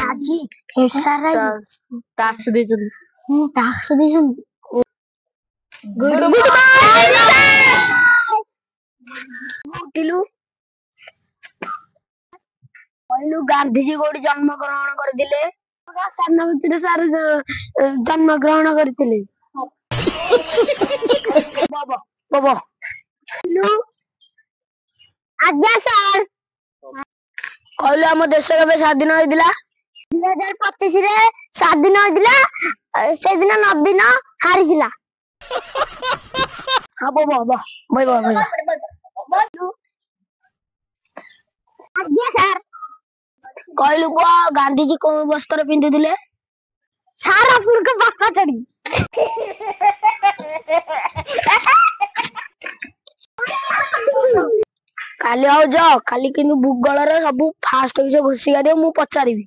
ଆଜି SR tax ଦେଇଛନ୍ତି। Tax ଦେଇଛନ୍ତି। ଉଠିଲୁ କହିଲୁ ଗାନ୍ଧୀଜୀ କୋଉଠି ଜନ୍ମ ଗ୍ରହଣ କରିଥିଲେ? ସାନମନ୍ଦିର ସାର୍ ଜନ୍ମ ଗ୍ରହଣ କରିଥିଲେ। ଆଜ୍ଞା ସାର୍। କହିଲୁ ଆମ ଦେଶ କେବେ ସ୍ୱାଧୀନ ହେଇଥିଲା? 2025 ରେ ସ୍ୱାଧୀନ ହେଇଥିଲା। ସେଦିନ ନବୀନ ହାରିଥିଲା। ଆଜ୍ଞା ସାର୍। କହିଲୁ ପୁଅ ଗାନ୍ଧୀଜୀ କୋଉ ବସ୍ତ୍ର ପିନ୍ଧୁଥିଲେ? ସାର୍ ଆପଣଙ୍କ ବାପା ଚଢି କାଲି ଆଉ ଯାଅ, କାଲି କିନ୍ତୁ ଭୂଗୋଳର ସବୁ ଫାଷ୍ଟ ବିଷୟ ଘୋଷିକା ଦିଅ, ମୁଁ ପଚାରିବି।